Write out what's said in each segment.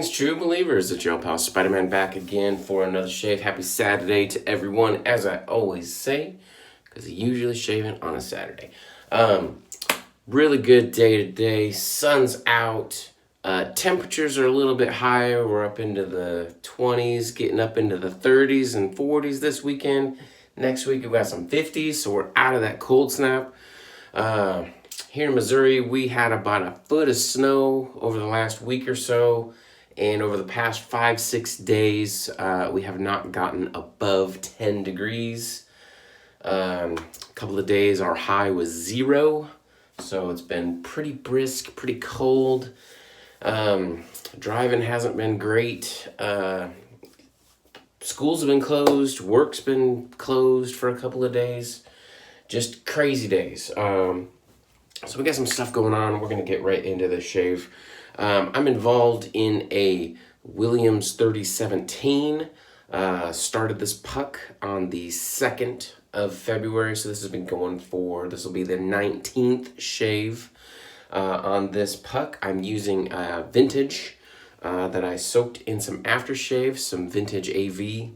Greetings, true believers. It's your pal Spider-Man back again for another shave. Happy Saturday to everyone, as I always say, because I usually shaving on a Saturday. Really good day today. Sun's out. Temperatures are a little bit higher. We're up into the 20s, getting up into the 30s and 40s this weekend. Next week we've got some 50s, so we're out of that cold snap. Here in Missouri, we had about a foot of snow over the last week or so, and over the past 5-6 days, we have not gotten above 10 degrees. A couple of days, our high was 0, so it's been pretty brisk, pretty cold. Driving hasn't been great. Schools have been closed, work's been closed for a couple of days. Just crazy days. So we got some stuff going on. We're going to get right into the shave. I'm involved in a Williams 3017. Started this puck on the 2nd of February. So this has been going for, this will be the 19th shave on this puck. I'm using vintage that I soaked in some aftershave, some vintage AV.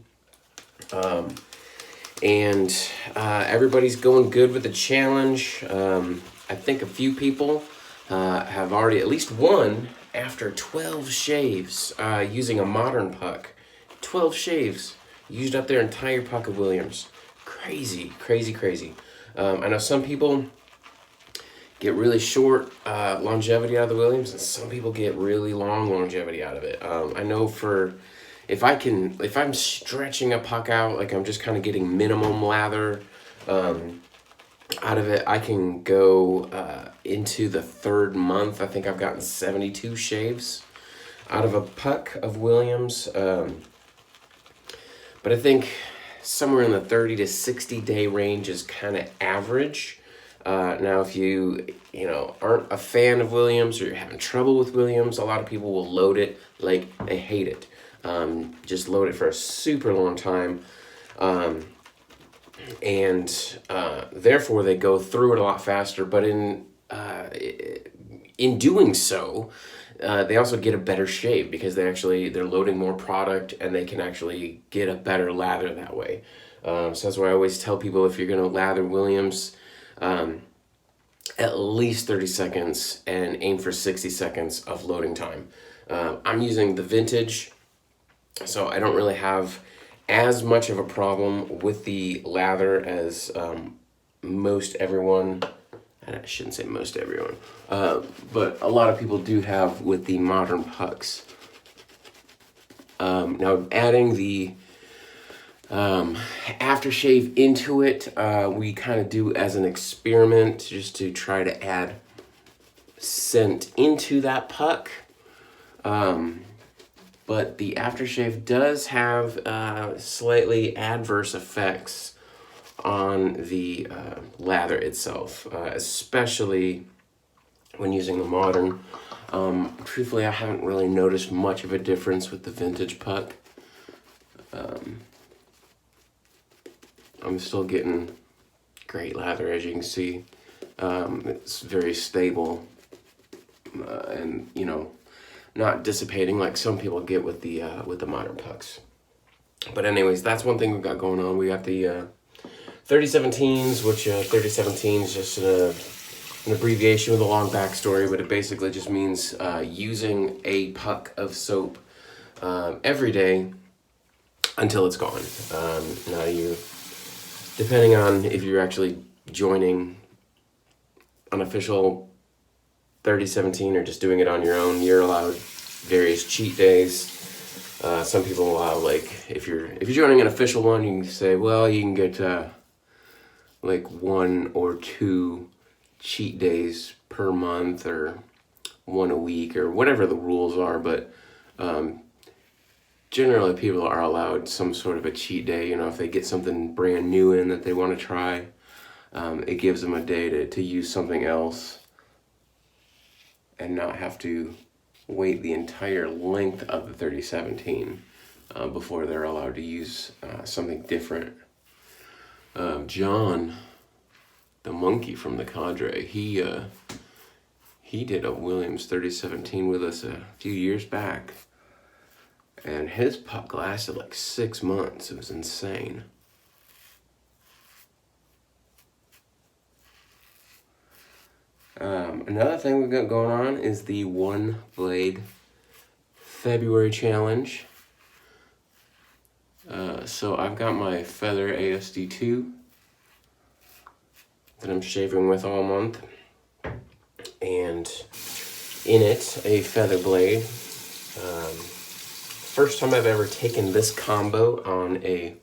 And everybody's going good with the challenge. I think a few people have already, at least one, after 12 shaves using a modern puck. 12 shaves, used up their entire puck of Williams. Crazy, crazy, crazy. I know some people get really short longevity out of the Williams, and some people get really long longevity out of it. I know for, if I'm stretching a puck out, like I'm just kind of getting minimum lather out of it, I can go into the 3rd month. I think I've gotten 72 shaves out of a puck of Williams. But I think somewhere in the 30 to 60 day range is kind of average. Now, if you aren't a fan of Williams or you're having trouble with Williams, a lot of people will load it like they hate it. Just load it for a super long time. And therefore they go through it a lot faster. But in doing so, they also get a better shave because they're loading more product and they can actually get a better lather that way. So that's why I always tell people, if you're going to lather Williams, at least 30 seconds and aim for 60 seconds of loading time. I'm using the vintage, so I don't really have as much of a problem with the lather as most everyone, I shouldn't say most everyone, but a lot of people do have with the modern pucks. Now adding the aftershave into it, we kind of do as an experiment just to try to add scent into that puck. But the aftershave does have slightly adverse effects on the lather itself, especially when using the modern. Truthfully, I haven't really noticed much of a difference with the vintage puck. I'm still getting great lather, as you can see. It's very stable and, not dissipating like some people get with the modern pucks. But anyways, that's one thing we've got going on. We got the 3017s, which 3017 is just an abbreviation with a long backstory, but it basically just means using a puck of soap every day until it's gone. Now depending on if you're actually joining an official 3017 or just doing it on your own, you're allowed various cheat days. Some people allow, like, if you're joining an official one, you can say, well, you can get like 1 or 2 cheat days per month or 1 a week or whatever the rules are. But generally people are allowed some sort of a cheat day. If they get something brand new in that they want to try, it gives them a day to use something else and not have to wait the entire length of the 3017 before they're allowed to use something different. John, the monkey from the cadre, he did a Williams 3017 with us a few years back. And his puck lasted like 6 months. It was insane. Another thing we've got going on is the One Blade February challenge. So I've got my Feather ASD2 that I'm shaving with all month, and in it a feather blade. First time I've ever taken this combo on a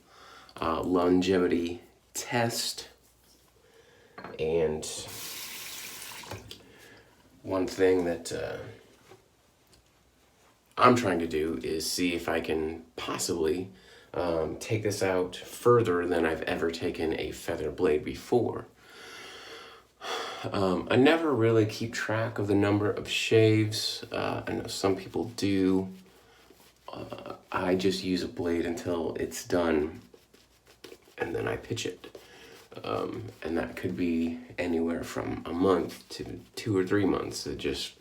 longevity test, and one thing that I'm trying to do is see if I can possibly take this out further than I've ever taken a feather blade before. I never really keep track of the number of shaves. I know some people do. I just use a blade until it's done, and then I pitch it. And that could be anywhere from a month to 2 or 3 months. It just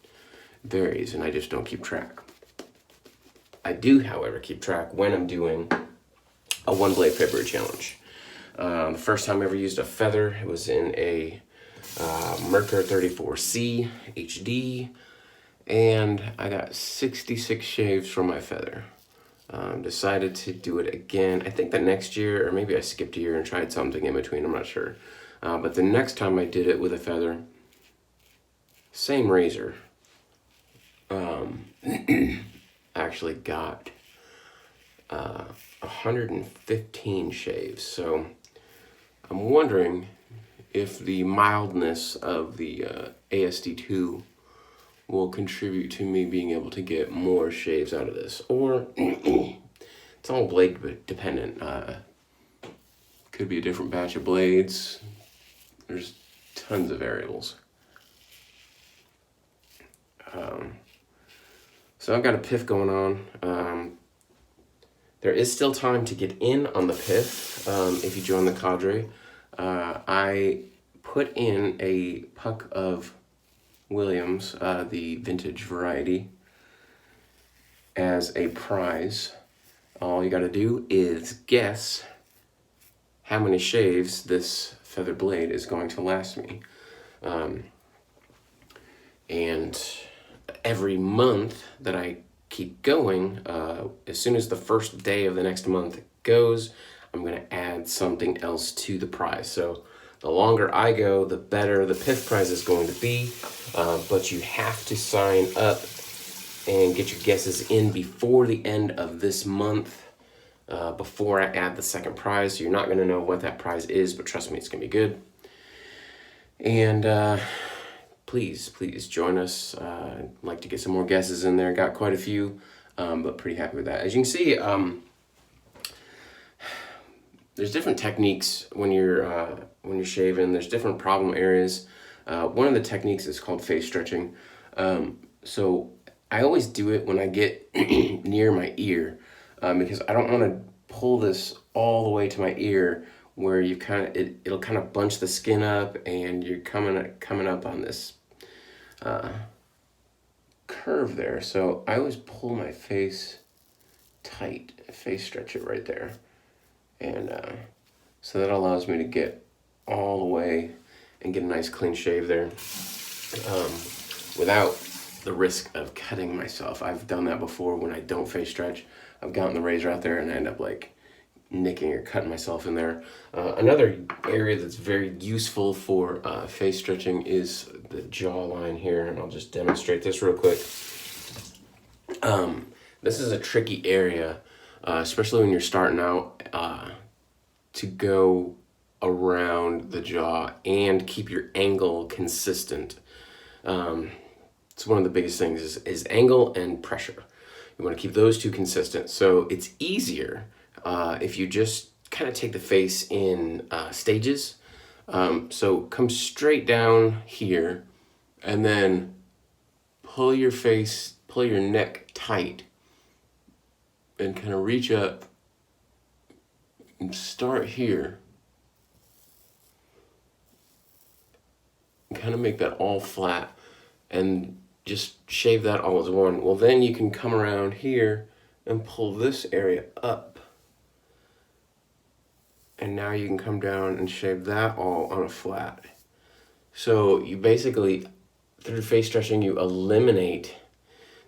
varies, and I just don't keep track. I do, however, keep track when I'm doing a One Blade February challenge. The first time I ever used a feather, it was in a Merkur 34C HD, and I got 66 shaves from my feather. Decided to do it again, I think the next year, or maybe I skipped a year and tried something in between, I'm not sure. But the next time I did it with a feather, same razor, actually got 115 shaves. So I'm wondering if the mildness of the ASD2 will contribute to me being able to get more shaves out of this, or it's all blade dependent. Could be a different batch of blades. There's tons of variables. So I've got a PIF going on. There is still time to get in on the PIF if you join the cadre. I put in a puck of Williams, the vintage variety, as a prize. All you gotta do is guess how many shaves this feather blade is going to last me. And every month that I keep going, as soon as the first day of the next month goes, I'm gonna add something else to the prize. So the longer I go, the better the PIF prize is going to be, but you have to sign up and get your guesses in before the end of this month, before I add the second prize. So you're not going to know what that prize is, but trust me, it's going to be good. And please join us. I'd like to get some more guesses in there. Got quite a few, but pretty happy with that. As you can see, there's different techniques when you're shaving. There's different problem areas. One of the techniques is called face stretching. So I always do it when I get near my ear, because I don't want to pull this all the way to my ear where you it'll kind of bunch the skin up and you're coming up on this curve there. So I always pull my face tight, face stretch it right there. And so that allows me to get all the way and get a nice clean shave there, without the risk of cutting myself. I've done that before when I don't face stretch. I've gotten the razor out there and I end up like nicking or cutting myself in there. Another area that's very useful for face stretching is the jawline here, and I'll just demonstrate this real quick. This is a tricky area, especially when you're starting out, to go around the jaw and keep your angle consistent. It's one of the biggest things is angle and pressure. You want to keep those two consistent. So it's easier if you just kind of take the face in stages. So come straight down here and then pull your neck tight and kind of reach up and start here and kind of make that all flat and just shave that all as one. Well, then you can come around here and pull this area up. And now you can come down and shave that all on a flat. So you basically, through face stretching, you eliminate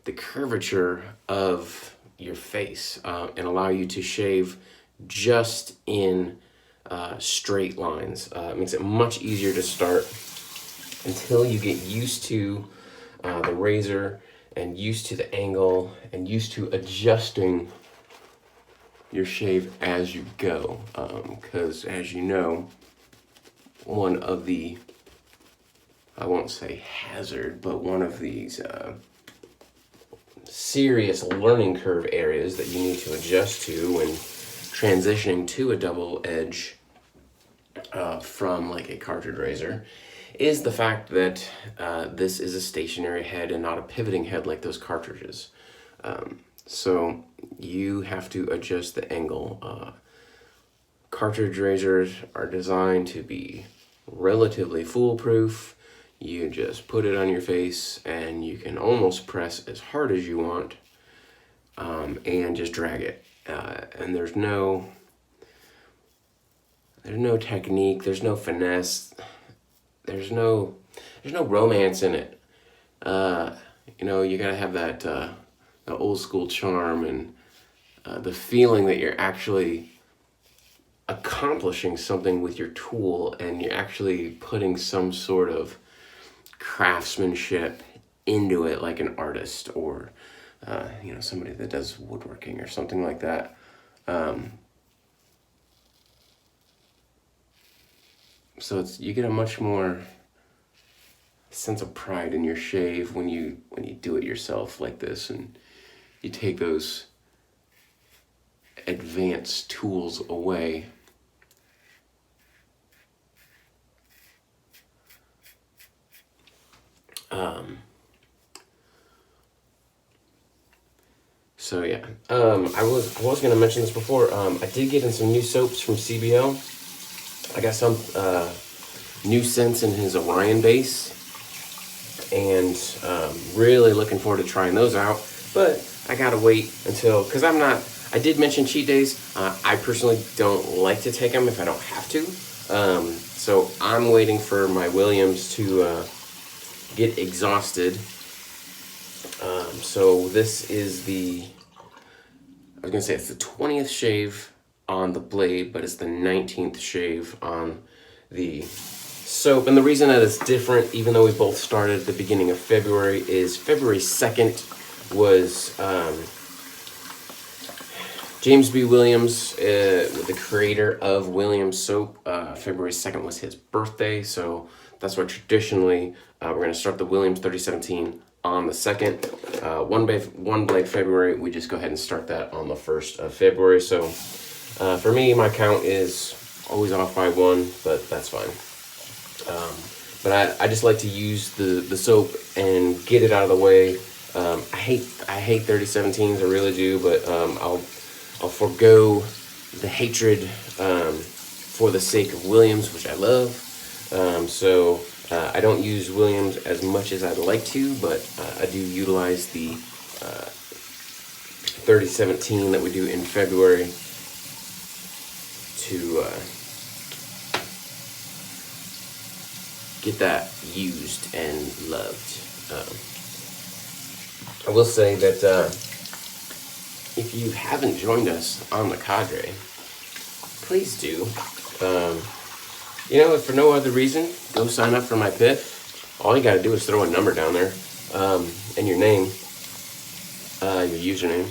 the curvature of your face and allow you to shave just in straight lines. It makes it much easier to start until you get used to the razor and used to the angle and used to adjusting your shave as you go. Because as you know, one of the, I won't say hazard, but one of these serious learning curve areas that you need to adjust to when transitioning to a double edge from like a cartridge razor is the fact that this is a stationary head and not a pivoting head like those cartridges. So you have to adjust the angle. Cartridge razors are designed to be relatively foolproof. You just put it on your face and you can almost press as hard as you want and just drag it. And there's no technique, there's no finesse, there's no romance in it. You know, you gotta have that the old school charm and the feeling that you're actually accomplishing something with your tool and you're actually putting some sort of craftsmanship into it, like an artist or you know, somebody that does woodworking or something like that. So you get a much more sense of pride in your shave when you do it yourself like this, and you take those advanced tools away. So yeah, I was gonna mention this before. I did get in some new soaps from CBL. I got some new scents in his Orion base, and really looking forward to trying those out. But I gotta wait until, because I did mention cheat days. I personally don't like to take them if I don't have to. So I'm waiting for my Williams to get exhausted. So this is I was gonna say it's the 20th shave on the blade, but it's the 19th shave on the soap. And the reason that it's different, even though we both started at the beginning of February, is February 2nd was James B. Williams, the creator of Williams Soap. February 2nd was his birthday, so that's why traditionally we're going to start the Williams 3017 on the 2nd. One blade February, we just go ahead and start that on the 1st of February. So for me, my count is always off by one, but that's fine. But I just like to use the soap and get it out of the way. I hate 3017s, I really do, but I'll forego the hatred for the sake of Williams, which I love. So I don't use Williams as much as I'd like to, but I do utilize the 3017 that we do in February to get that used and loved. I will say that if you haven't joined us on the cadre, please do. You know, if for no other reason, go sign up for my PIF. All you gotta do is throw a number down there, and your name, your username.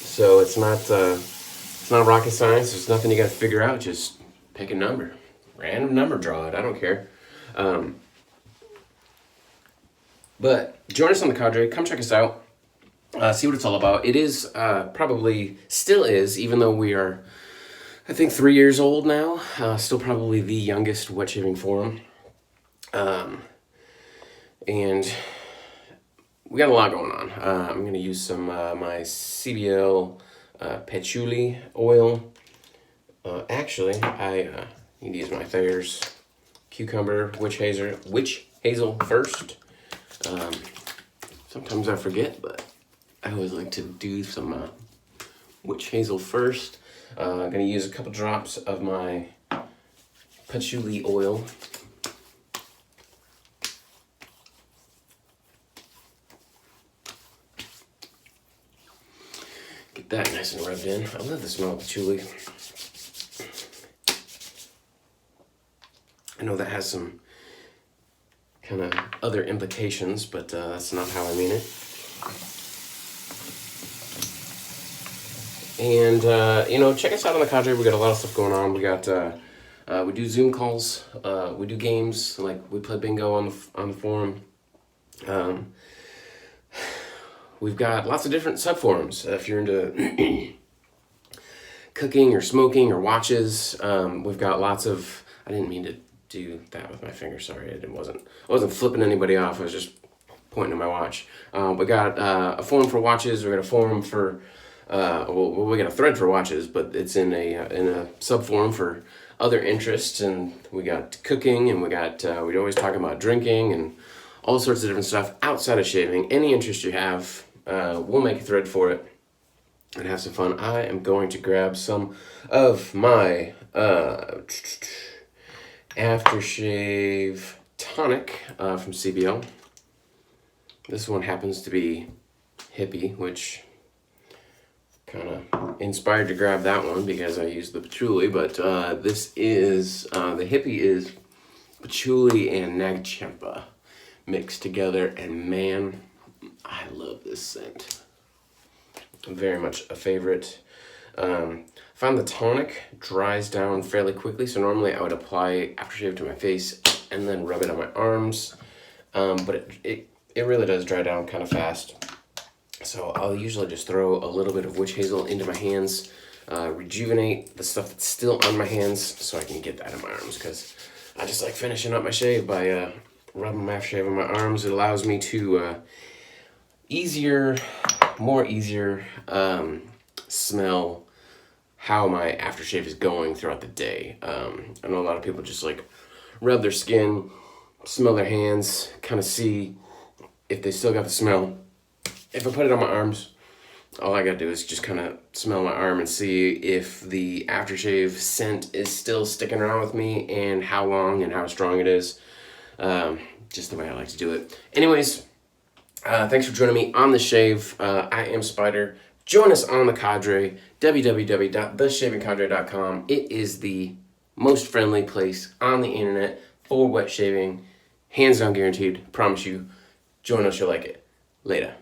So it's not rocket science. There's nothing you gotta figure out. Just pick a number, random number, draw it. I don't care. But join us on the cadre. Come check us out. See what it's all about. It is probably still is, even though we are, I think, 3 years old now. Still probably the youngest wet shaving forum. And we got a lot going on. I'm going to use some my CBL patchouli oil. Actually, I need to use my Thayer's cucumber witch hazel first. Sometimes I forget, but I always like to do some witch hazel first. I'm gonna use a couple drops of my patchouli oil. Get that nice and rubbed in. I love the smell of patchouli. I know that has some kind of other implications, but that's not how I mean it. And, check us out on the Cadre. We got a lot of stuff going on. We got, we do Zoom calls. We do games. Like, we play bingo on the forum. We've got lots of different subforums. If you're into cooking or smoking or watches, we've got lots of... I didn't mean to do that with my finger. Sorry, I wasn't flipping anybody off. I was just pointing at my watch. We got a forum for watches. We got a forum for... we got a thread for watches, but it's in a subforum for other interests, and we got cooking, and we're always talking about drinking and all sorts of different stuff outside of shaving. Any interest you have, we'll make a thread for it and have some fun. I am going to grab some of my aftershave tonic from CBL. This one happens to be hippie, which kind of inspired to grab that one because I used the patchouli, but this is, the hippie is patchouli and nagchempa mixed together, and man, I love this scent. Very much a favorite. Found the tonic dries down fairly quickly, so normally I would apply aftershave to my face and then rub it on my arms, but it really does dry down kind of fast. So I'll usually just throw a little bit of witch hazel into my hands, rejuvenate the stuff that's still on my hands so I can get that in my arms, because I just like finishing up my shave by rubbing my aftershave on my arms. It allows me to more easier smell how my aftershave is going throughout the day. I know a lot of people just like rub their skin, smell their hands, kind of see if they still got the smell. If I put it on my arms, all I gotta do is just kind of smell my arm and see if the aftershave scent is still sticking around with me and how long and how strong it is. Just the way I like to do it. Anyways, thanks for joining me on The Shave. I am Spider. Join us on the Cadre, www.theshavingcadre.com. It is the most friendly place on the internet for wet shaving. Hands down guaranteed. Promise you. Join us, you'll like it. Later.